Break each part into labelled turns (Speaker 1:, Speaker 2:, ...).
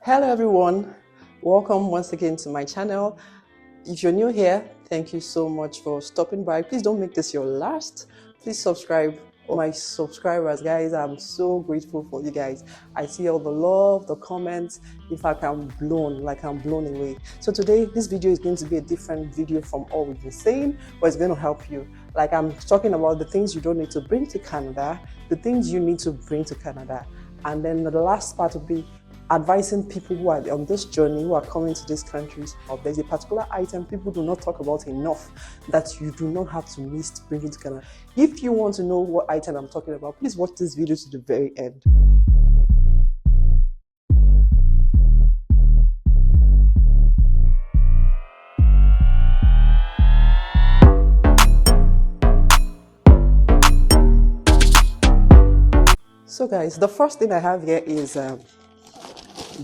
Speaker 1: Hello everyone, welcome once again to my channel. If you're new here, thank you so much for stopping by. Please don't make this your last. Please subscribe. My subscribers, guys, I'm so grateful for you guys. I see all the love, the comments. In fact, I'm blown away. So today this video is going to be a different video from all we've been saying, but it's going to help you. Like, I'm talking about the things you don't need to bring to Canada, the things you need to bring to Canada, and then the last part will be advising people who are on this journey, who are coming to these countries. There's a particular item people do not talk about enough that you do not have to miss to bring it to Canada. If you want to know what item I'm talking about, please watch this video to the very end. So guys, the first thing I have here is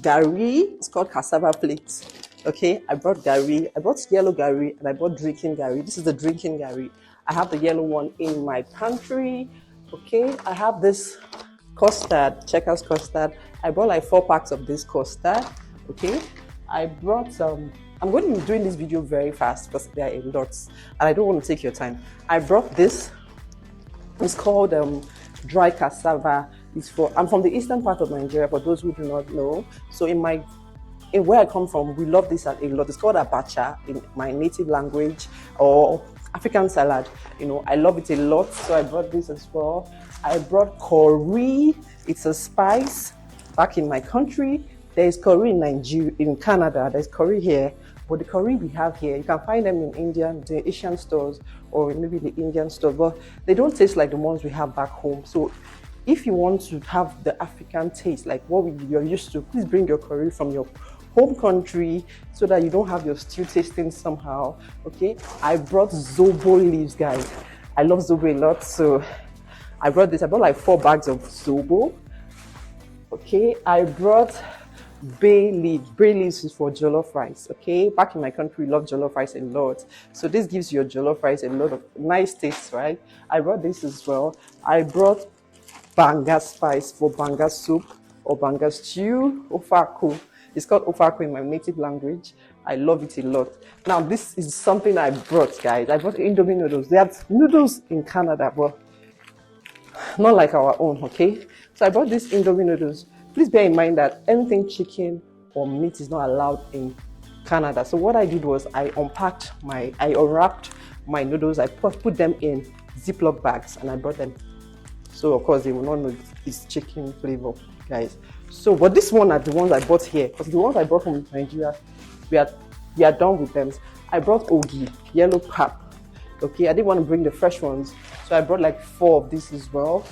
Speaker 1: gari. It's called cassava flakes. Okay, I brought gari, I brought yellow gari, and I brought drinking gari. This is the drinking gari. I have the yellow one in my pantry. Okay, I have this custard, checkers custard. I brought like 4 packs of this custard. Okay, I brought I'm going to be doing this video very fast because there are a lot and I don't want to take your time. I brought this. It's called dry cassava. I'm from the eastern part of Nigeria, for those who do not know. So in where I come from, we love this a lot. It's called abacha in my native language, or African salad. You know, I love it a lot. So I brought this as well. I brought curry. It's a spice. Back in my country, there is curry in Nigeria, in Canada. There's curry here. But the curry we have here, you can find them in the Asian stores, or maybe the Indian stores, but they don't taste like the ones we have back home. So if you want to have the African taste, like what you're used to, please bring your curry from your home country so that you don't have your stew tasting somehow. Okay, I brought zobo leaves, guys. I love zobo a lot, so I brought this. I brought like 4 bags of zobo. Okay, I brought bay leaves. Bay leaves is for jollof rice. Okay, back in my country, we love jollof rice a lot, so this gives your jollof rice a lot of nice taste, right? I brought this as well. I brought banga spice for banga soup or banga stew. Ofaku. It's called ofaku in my native language. I love it a lot. Now this is something I brought, guys. I brought Indomie noodles. They have noodles in Canada, but not like our own. Okay, so I brought these Indomie noodles. Please bear in mind that anything chicken or meat is not allowed in Canada. So what I did was I unwrapped my noodles. I put them in Ziploc bags and I brought them. So of course they will not know it's chicken flavor, guys. So, but this one are the ones I bought here, because the ones I brought from Nigeria, we are done with them. I brought ogi, yellow pap. Okay, I didn't want to bring the fresh ones, so I brought like 4 of these as well.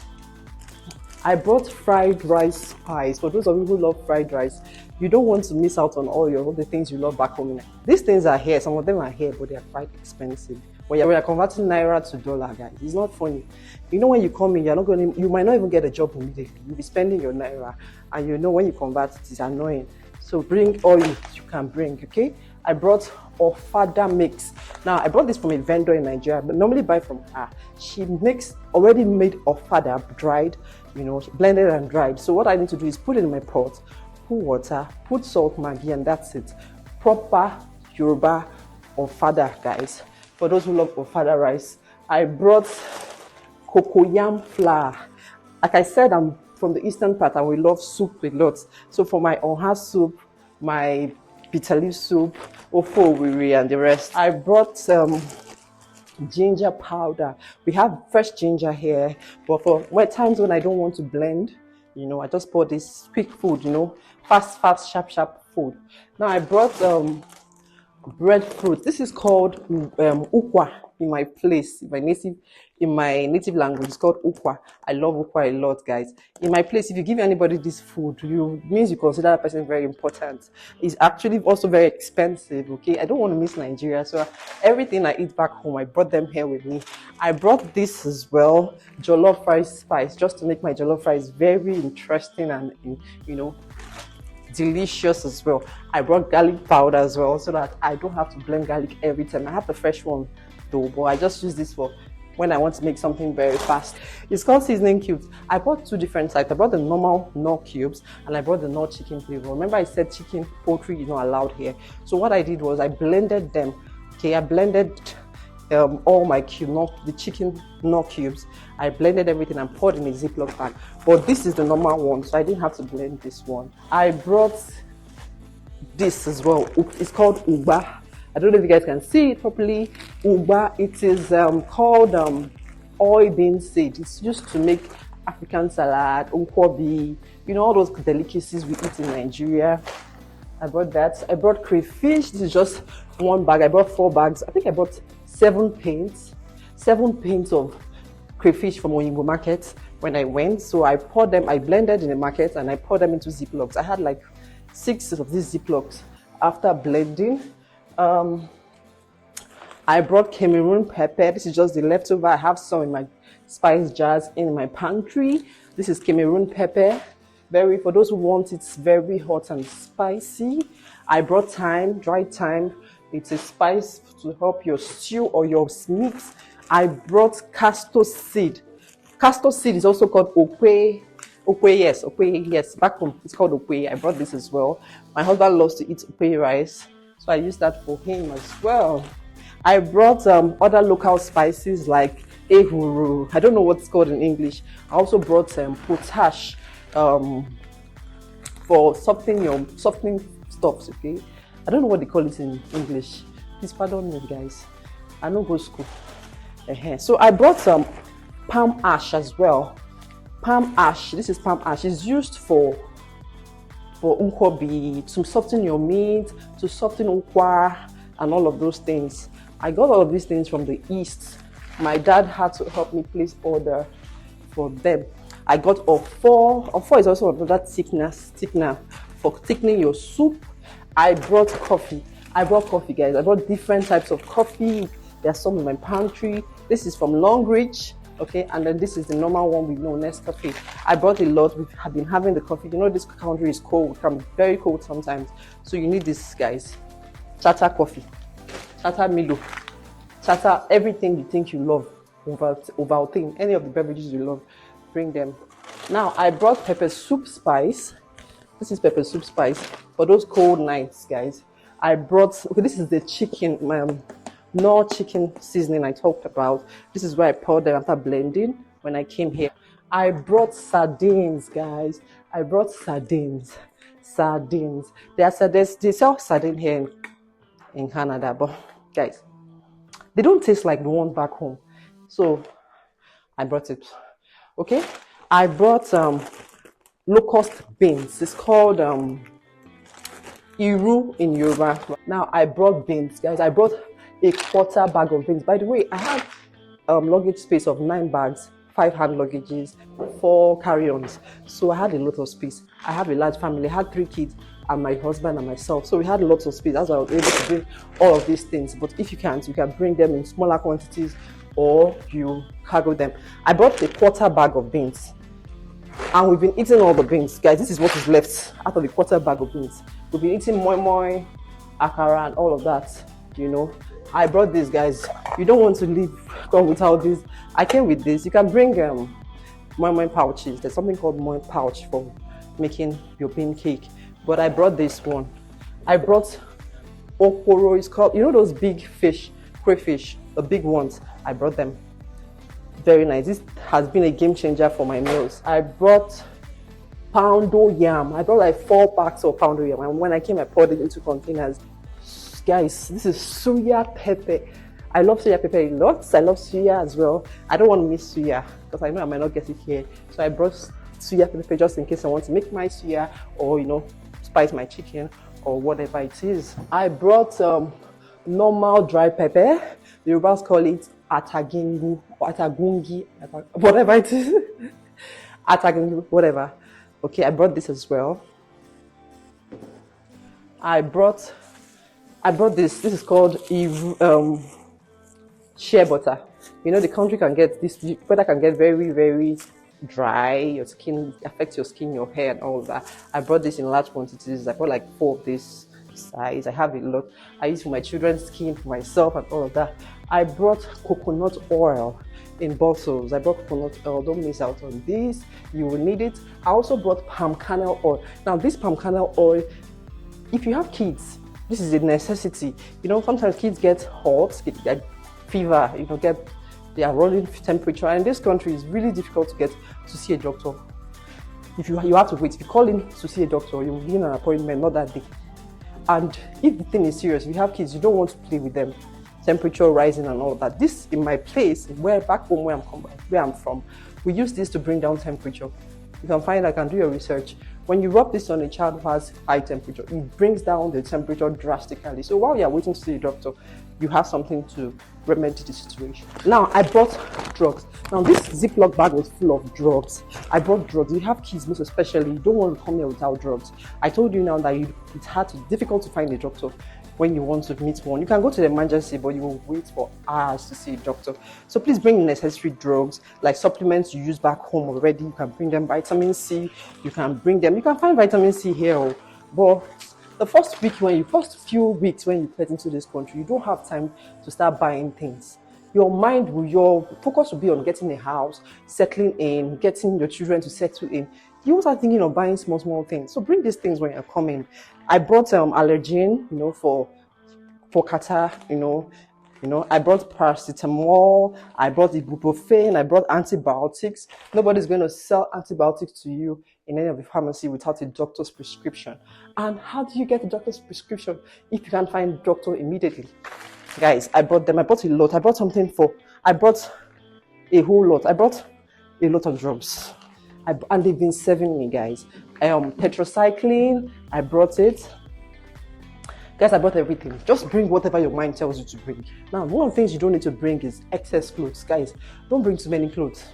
Speaker 1: I brought fried rice spice. For those of you who love fried rice, you don't want to miss out on all the things you love back home. These things are here, some of them are here, but they are quite expensive. When you're converting naira to dollar, guys, it's not funny. You know, when you come in, you might not even get a job immediately. You'll be spending your naira, and you know when you convert, it is annoying. So bring all you can bring, okay? I brought ofada mix. Now I brought this from a vendor in Nigeria, but normally buy from her. She makes already made ofada, dried, you know, blended and dried. So what I need to do is put it in my pot, put water, put salt, maggi, and that's it. Proper Yoruba ofada, guys. For those who love ofada rice, I brought cocoyam flour. Like I said, I'm from the eastern part and we love soup a lot. So for my oha soup, my bitter leaf soup, ofo wiri, and the rest, I brought ginger powder. We have fresh ginger here, but for times when I don't want to blend, you know, I just pour this quick food, you know, fast, sharp food. Now I brought breadfruit. This is called ukwa in my place, in my native language. It's called ukwa. I love ukwa a lot, guys. In my place, if you give anybody this food, means you consider that person very important. It's actually also very expensive. Okay, I don't want to miss Nigeria, so everything I eat back home, I brought them here with me. I brought this as well, jollof rice spice, just to make my jollof rice very interesting and, you know, delicious as well. I brought garlic powder as well, so that I don't have to blend garlic every time. I have the fresh one though, but I just use this for when I want to make something very fast. It's called seasoning cubes. I bought 2 different types. I bought the normal Knorr cubes and I bought the Knorr chicken flavor. Remember I said chicken poultry is not allowed here. So what I did was I blended them. Okay, I blended all my the chicken Knorr cubes. I blended everything and poured in a Ziploc bag. But this is the normal one, so I didn't have to blend this one. I brought this as well. It's called Uba. I don't know if you guys can see it properly. Uba, it is called oil bean seed. It's used to make African salad, nkwobi, you know, all those delicacies we eat in Nigeria. I brought that. I brought crayfish. This is just 1 bag. I brought 4 bags. I think I bought 7 paints of crayfish from Oyinbo market when I went. So I poured them, I blended in the market and I poured them into Ziplocs. I had like 6 of these Ziplocs after blending. I brought Cameroon pepper. This is just the leftover. I have some in my spice jars in my pantry. This is Cameroon pepper. For those who want it, it's very hot and spicy. I brought thyme, dried thyme. It's a spice to help your stew or your meat. I brought castor seed. Castor seed is also called okwe. Okwe, yes. Back home, it's called okwe. I brought this as well. My husband loves to eat okwe rice, so I use that for him as well. I brought other local spices like ehuru. I don't know what's called in English. I also brought potash for softening stuffs. Okay, I don't know what they call it in English. Please pardon me, guys. I don't go to school. So I brought some palm ash as well. Palm ash. This is palm ash. It's used for nkwobi, to soften your meat, to soften ukwa, and all of those things. I got all of these things from the east. My dad had to help me place order for them. I got Ofor. Ofor is also another thickener for thickening your soup. I brought coffee. Guys. I brought different types of coffee. There's some in my pantry. This is from Longreach. Okay, and then this is the normal one we know, Nescafe. I brought a lot. We have been having the coffee. You know, this country is cold. It can be very cold sometimes. So you need this, guys. Chata coffee. Chata Milo, Chata, everything you think you love, Ovaltine, any of the beverages you love, bring them. Now, I brought pepper soup spice. This is pepper soup spice for those cold nights, guys. I brought, okay, this is the chicken, Knorr chicken seasoning I talked about. This is where I poured them after blending when I came here. I brought sardines, guys. I brought sardines. They sell sardine here in Canada, but guys, they don't taste like the one back home, so I brought it. Okay, I brought locust beans. It's called iru in Yoruba. Now I brought beans, guys. I brought a 1/4 bag of beans. By the way, I have luggage space of 9 bags, 5 hand luggages, 4 carry-ons, so I had a lot of space. I have a large family. I had 3 kids and my husband and myself, so we had lots of space. That's why I was able to bring all of these things. But if you can't, you can bring them in smaller quantities or you cargo them. I brought a 1/4 bag of beans and we've been eating all the beans, guys. This is what is left out of the 1/4 bag of beans. We've been eating moi, akara, and all of that, you know. I brought this, guys. You don't want to come without this. I came with this. You can bring moi pouches. There's something called moi pouch for making your bean cake. But I brought this one. I brought okoro. It's called, you know those big fish, crayfish, the big ones. I brought them. Very nice. This has been a game changer for my meals. I brought poundo yam. I brought like 4 packs of poundo yam. And when I came, I poured it into containers. Guys, this is suya pepper. I love suya pepper a lot. I love suya as well. I don't want to miss suya because I know I might not get it here. So I brought suya pepper just in case I want to make my suya or, you know, spice my chicken or whatever it is. I brought normal dry pepper. The Yorubas call it atagungi, whatever it is. Atagungi, whatever. Okay, I brought this as well. I brought this. This is called shea butter. You know, the country can get this, butter can get very, very dry. Your skin affects your skin, your hair, and all of that. I brought this in large quantities. I bought like 4 of this size. I have a lot. I use for my children's skin, for myself, and all of that. I brought coconut oil in bottles. I brought coconut oil. Don't miss out on this. You will need it. I also brought palm kernel oil. Now, this palm kernel oil, if you have kids, this is a necessity. Sometimes kids get hot, get fever, they are running temperature. And in this country, it's really difficult to see a doctor. If you have to wait, if you call in to see a doctor, you will get an appointment, not that day. And if the thing is serious, if you have kids, you don't want to play with them, temperature rising and all that. This, in my place, back home where I'm from, we use this to bring down temperature. You can find, I can do your research. When you rub this on a child who has high temperature, it brings down the temperature drastically. So while you're waiting to see a doctor, you have something to remedy the situation. Now, I brought drugs. Now, this Ziploc bag was full of drugs. I brought drugs. You have kids, most especially, you don't want to come here without drugs. I told you now that it's difficult to find a doctor when you want to meet one. You can go to the emergency, but you will wait for hours to see a doctor. So please bring necessary drugs, like supplements you use back home already. You can bring them. Vitamin C, you can bring them. You can find vitamin C here, but the first few weeks when you get into this country, you don't have time to start buying things. Your focus will be on getting a house, settling in, getting your children to settle in. You won't start thinking of buying small things. So bring these things when you're coming. I brought allergen, for catarrh, I brought paracetamol, I brought ibuprofen, I brought antibiotics. Nobody's going to sell antibiotics to you in any of the pharmacy without a doctor's prescription. And how do you get a doctor's prescription if you can't find a doctor immediately? Guys, I brought them. I brought a lot. I brought a whole lot. I brought a lot of drugs. And they've been serving me, guys. Tetracycline, I brought it. Guys, I brought everything. Just bring whatever your mind tells you to bring. Now, one of the things you don't need to bring is excess clothes. Guys, don't bring too many clothes.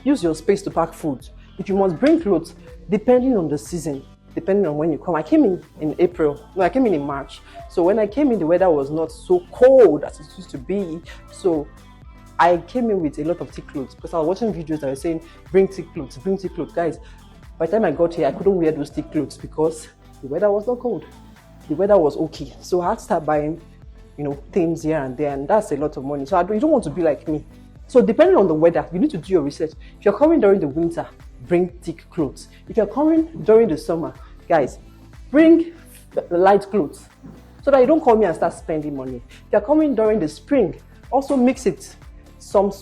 Speaker 1: Use your space to pack food. If you must bring clothes, depending on the season, depending on when you come. I came in April. No, I came in March. So when I came in, the weather was not so cold as it used to be. So I came in with a lot of thick clothes because I was watching videos that were saying, bring thick clothes, bring thick clothes. Guys, by the time I got here, I couldn't wear those thick clothes because the weather was not cold. The weather was okay. So I had to start buying, things here and there, and that's a lot of money. So you don't want to be like me. So depending on the weather, you need to do your research. If you're coming during the winter, bring thick clothes. If you're coming during the summer, guys, bring light clothes so that you don't come here and start spending money. If you're coming during the spring, also mix it. Some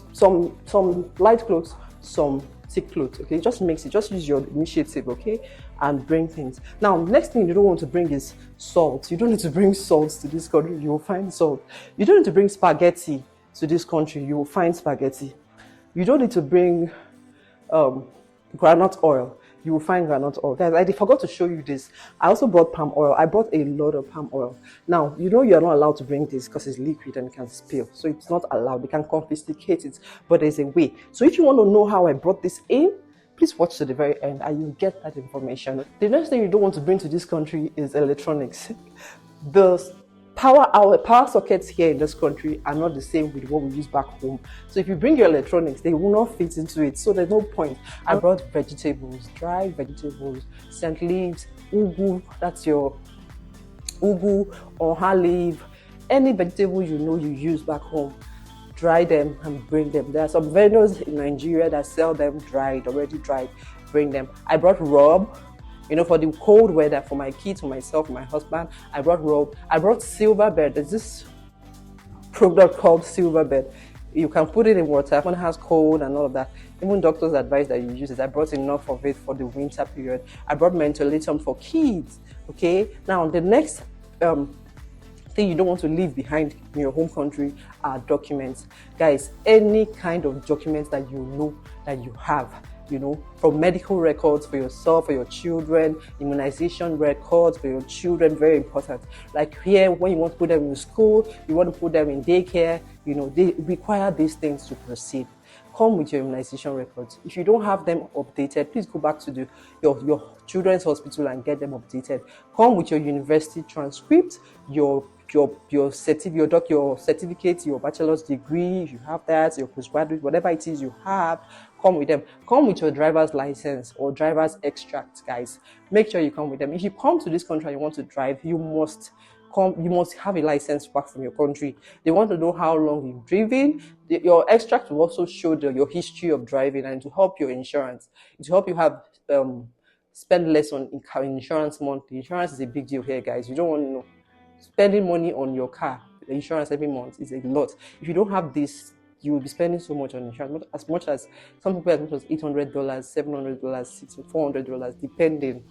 Speaker 1: light clothes, some thick clothes, okay? Just mix it. Just use your initiative, okay? And bring things. Now, next thing you don't want to bring is salt. You don't need to bring salt to this country. You will find salt. You don't need to bring spaghetti to this country. You will find spaghetti. You don't need to bring groundnut oil. You will find groundnut oil. Guys, I forgot to show you this. I also brought palm oil. I brought a lot of palm oil. Now, you're not allowed to bring this because it's liquid and it can spill. So it's not allowed. They can confiscate it, but there's a way. So if you want to know how I brought this in, please watch to the very end and you'll get that information. The next thing you don't want to bring to this country is electronics. The power sockets here in this country are not the same with what we use back home. So if you bring your electronics, they will not fit into it. So there's no point. I brought vegetables, dry vegetables, scent leaves, ugu, that's your ugu or her leaf, any vegetable you use back home. Dry them and bring them. There are some vendors in Nigeria that sell them already dried. Bring them. I brought rub. For the cold weather, for my kids, for myself, for my husband, I brought robe. I brought silver bed. There's this product called silver bed. You can put it in water when it has cold and all of that. Even doctors advise that you use it. I brought enough of it for the winter period. I brought mentholatum for kids. Okay. Now the next thing you don't want to leave behind in your home country are documents. Guys, any kind of documents that that you have. From medical records for yourself, for your children, immunization records for your children, very important. Like here, when you want to put them in school, you want to put them in daycare, they require these things to proceed. Come with your immunization records. If you don't have them updated, please go back to your children's hospital and get them updated. Come with your university transcript, your certificate, your bachelor's degree, if you have that, your postgraduate, whatever it is you have, come with them. Come with your driver's license or driver's extract, guys. Make sure you come with them. If you come to this country and you want to drive, you must you must have a license back from your country. They want to know how long you've driven. Your extract will also show your history of driving, and to help your insurance. It will help you have spend less on insurance monthly. Insurance is a big deal here, guys. You don't want to know. Spending money on your car, the insurance every month is a lot. If you don't have this, you will be spending so much on insurance, as much as some people, as much as $800, $700, $400, depending.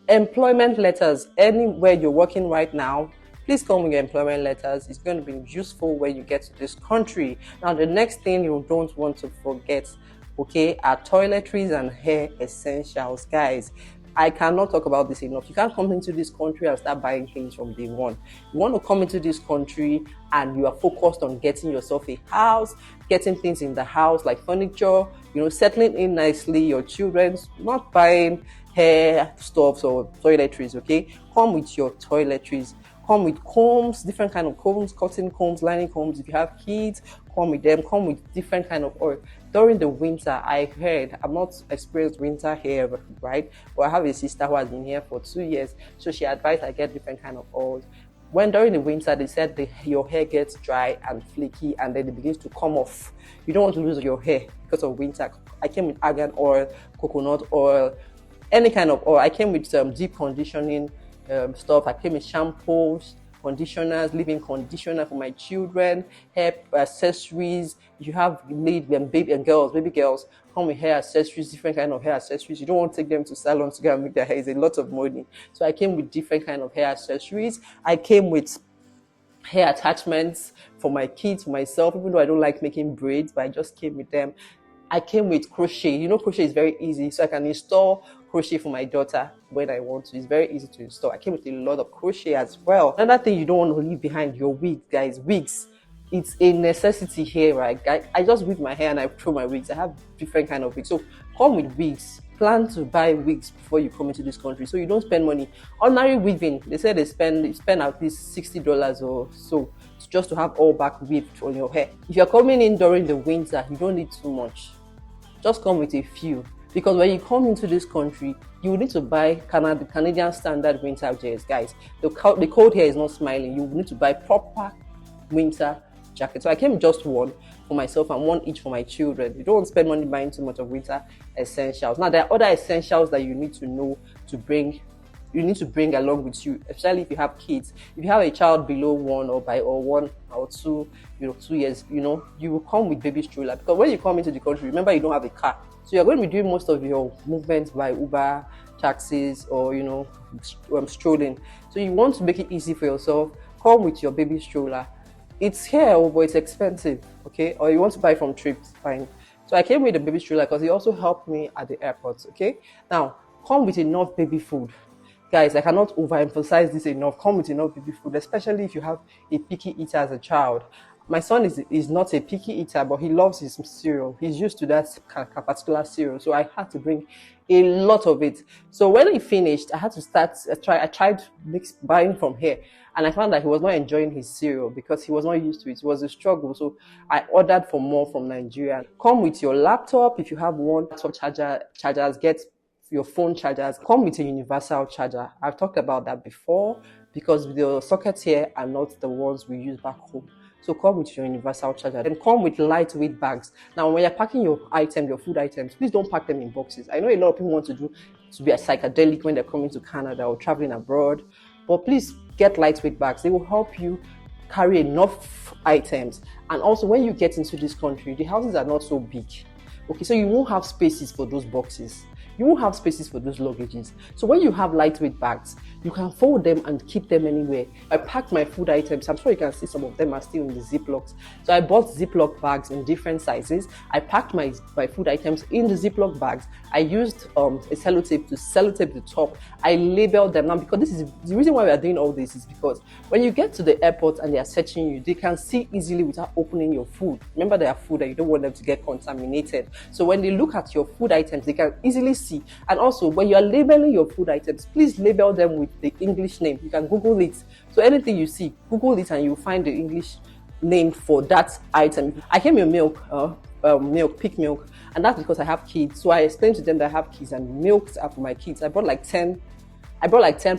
Speaker 1: Employment letters, anywhere you're working right now, please come with your employment letters. It's going to be useful when you get to this country. Now, the next thing you don't want to forget, okay, are toiletries and hair essentials. Guys, I cannot talk about this enough. You can't come into this country and start buying things from day one. You want to come into this country and you are focused on getting yourself a house, getting things in the house like furniture, settling in nicely, your children's, not buying hair stuffs or toiletries, okay? Come with your toiletries. Come with combs, different kind of combs, cotton combs, lining combs. If you have kids, come with them. Come with different kind of oil. During the winter, I heard, I've not experienced winter here, right? But I have a sister who has been here for 2 years, so she advised I get different kind of oils. When during the winter, they said your hair gets dry and flaky, and then it begins to come off. You don't want to lose your hair because of winter. I came with argan oil, coconut oil, any kind of oil. I came with deep conditioning stuff. I came with shampoos, conditioners, leave-in conditioner for my children, hair accessories. You have baby girls come with hair accessories, different kind of hair accessories. You don't want to take them to salons to go and make their hair. It's a lot of money. So I came with different kind of hair accessories. I came with hair attachments for my kids, for myself, even though I don't like making braids, but I just came with them. I came with crochet. Crochet is very easy, so I can install crochet for my daughter when I want to. It's very easy to install. I came with a lot of crochet as well. Another thing you don't want to leave behind, your wigs, guys. Wigs, it's a necessity here, right? I just weave my hair and I throw my wigs. I have different kind of wigs, so come with wigs. Plan to buy wigs before you come into this country, so you don't spend money. Ordinary weaving, they say they spend at least $60 or so just to have all back weaved on your hair. If you're coming in during the winter, you don't need too much. Just come with a few, because when you come into this country, you need to buy Canadian standard winter gears, guys. The cold here is not smiling. You need to buy proper winter jacket. So I came just one for myself and one each for my children. You don't want to spend money buying too much of winter essentials. Now, there are other essentials that you need to know to bring. You need to bring along with you, especially if you have kids. If you have a child below 1 or 1 or 2, 2 years, you will come with baby stroller, because when you come into the country, remember you don't have a car, so you're going to be doing most of your movements by Uber, taxis, or strolling. So you want to make it easy for yourself. Come with your baby stroller. It's here, but it's expensive, okay? Or you want to buy from Trips, fine. So I came with the baby stroller because it also helped me at the airport, okay? Now, come with enough baby food. Guys, I cannot overemphasize this enough. Come with enough baby food, especially if you have a picky eater as a child. My son is not a picky eater, but he loves his cereal. He's used to that particular cereal, so I had to bring a lot of it. So when he finished, I had to I tried buying from here, and I found that he was not enjoying his cereal because he was not used to it. It was a struggle, so I ordered for more from Nigeria. Come with your laptop if you have one. Laptop chargers, get your phone chargers. Come with a universal charger. I've talked about that before, because the sockets here are not the ones we use back home. So come with your universal charger. Then come with lightweight bags. Now, when you're packing your food items, please don't pack them in boxes. I know a lot of people want to be a psychedelic when they're coming to Canada or traveling abroad, but please get lightweight bags. They will help you carry enough items. And also, when you get into this country, the houses are not so big. Okay, so you won't have spaces for those boxes. You won't have spaces for those luggages. So when you have lightweight bags, you can fold them and keep them anywhere. I packed my food items. I'm sure you can see some of them are still in the Ziplocs. So I bought Ziploc bags in different sizes. I packed my food items in the Ziploc bags. I used a sellotape to sellotape the top. I labeled them now, because this is the reason why we are doing all this, is because when you get to the airport and they are searching you, they can see easily without opening your food. Remember, they are food and you don't want them to get contaminated. So when they look at your food items, they can easily see. And also, when you are labeling your food items, please label them with the English name. You can Google it. So anything you see, Google it and you'll find the English name for that item. I came with milk, pig milk, and that's because I have kids. So I explained to them that I have kids and milks are for my kids. I brought like 10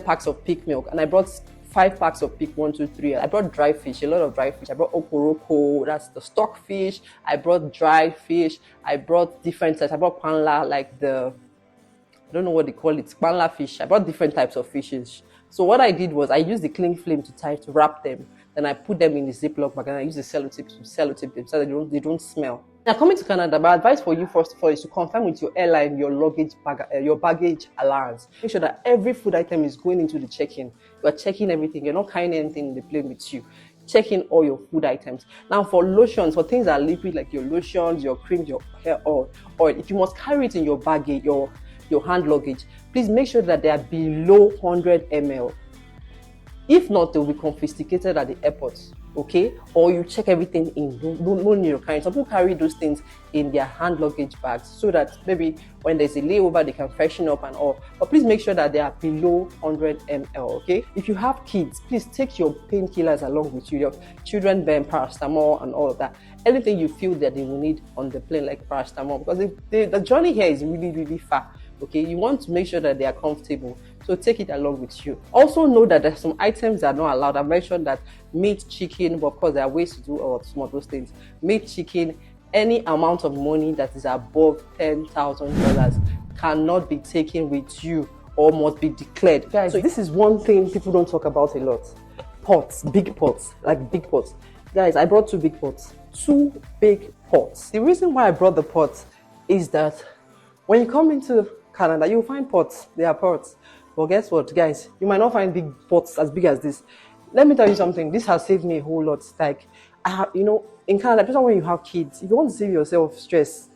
Speaker 1: packs of pig milk, and I brought 5 packs of pick 1, 2, 3. I brought dry fish, a lot of dry fish. I brought okoroko, that's the stock fish. I brought dry fish. I brought different types. I brought panla, like I don't know what they call it, panla fish. I brought different types of fishes. So what I did was I used the cling film to wrap them. Then I put them in the Ziploc bag and I use the sellotape to sellotape them so that they don't smell. Now coming to Canada, my advice for you first of all is to confirm with your airline your baggage allowance. Make sure that every food item is going into the check-in. You are checking everything. You're not carrying anything in the plane with you. Check in all your food items. Now for lotions, for things that are liquid like your lotions, your creams, your hair oil, if you must carry it in your baggage, your hand luggage, please make sure that they are below 100 ml. If not, they will be confiscated at the airport, okay? Or you check everything in. No need to carry. Some people carry those things in their hand luggage bags so that maybe when there's a layover, they can freshen up and all. But please make sure that they are below 100 ml, okay? If you have kids, please take your painkillers along with you. Your children burn paracetamol and all of that. Anything you feel that they will need on the plane, like paracetamol, because the journey here is really, really far. Okay, you want to make sure that they are comfortable, so take it along with you. Also know that there's some items that are not allowed. I mentioned that meat, chicken, but of course there are ways to do all of some of those things. Meat, chicken, any amount of money that is above $10,000 cannot be taken with you or must be declared. Guys, so this is one thing people don't talk about a lot. Pots, big pots, like big pots. Guys, I brought 2 big pots. 2 big pots. The reason why I brought the pots is that when you come into Canada, you'll find pots. They are pots. But guess what, guys? You might not find big pots as big as this. Let me tell you something. This has saved me a whole lot. Like, in Canada, especially when you have kids, if you want to save yourself stress,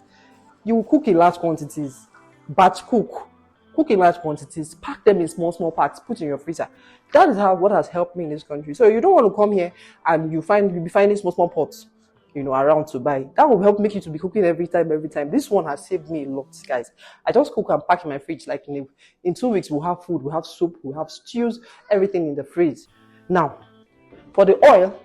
Speaker 1: you cook in large quantities. Batch cook. Cook in large quantities. Pack them in small packs. Put in your freezer. That is what has helped me in this country. So you don't want to come here and you'll be finding small pots, around to buy. That will help make you to be cooking every time. This one has saved me a lot, guys. I just cook and pack in my fridge. Like in 2 weeks, we'll have food, we'll have soup, we'll have stews, everything in the fridge. Now, for this oil,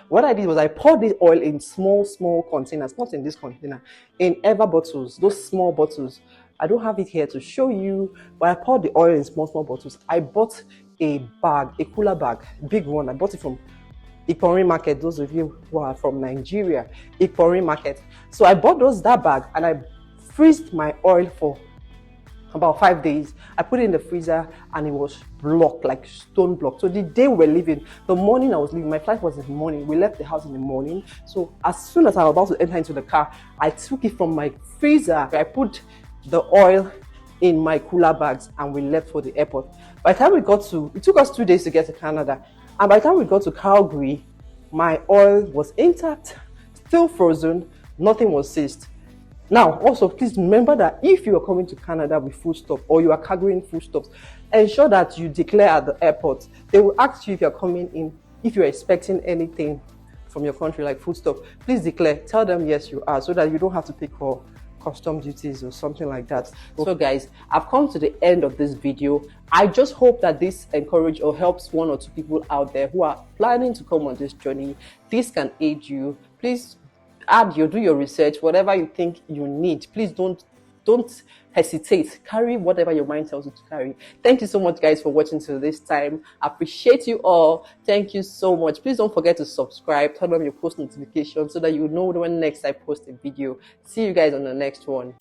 Speaker 1: what I did was I poured this oil in small containers, not in this container, in ever bottles, those small bottles. I don't have it here to show you, but I poured the oil in small bottles. I bought a cooler bag, big one. I bought it from Ikpori market. Those of you who are from Nigeria, Ikpori market. So I bought that bag and I freezed my oil for about 5 days. I put it in the freezer and it was blocked, like stone blocked. So the day we were leaving, the morning I was leaving, my flight was in the morning. We left the house in the morning. So as soon as I was about to enter into the car, I took it from my freezer. I put the oil in my cooler bags and we left for the airport. By the time it took us 2 days to get to Canada. And by the time we got to Calgary, my oil was intact, still frozen, nothing was seized. Now, also, please remember that if you are coming to Canada with foodstuff or you are carrying foodstuffs, ensure that you declare at the airport. They will ask you if you're coming in, if you're expecting anything from your country like foodstuff. Please declare. Tell them yes, you are, so that you don't have to pay for custom duties or something like that. So guys, I've come to the end of this video. I just hope that this encourages or helps 1 or 2 people out there who are planning to come on this journey. This can aid you. Please do your research, whatever you think you need. Please don't hesitate. Carry whatever your mind tells you to carry. Thank you so much, guys, for watching till this time. I appreciate you all. Thank you so much. Please don't forget to subscribe, turn on your post notifications so that you know when next I post a video. See you guys on the next one.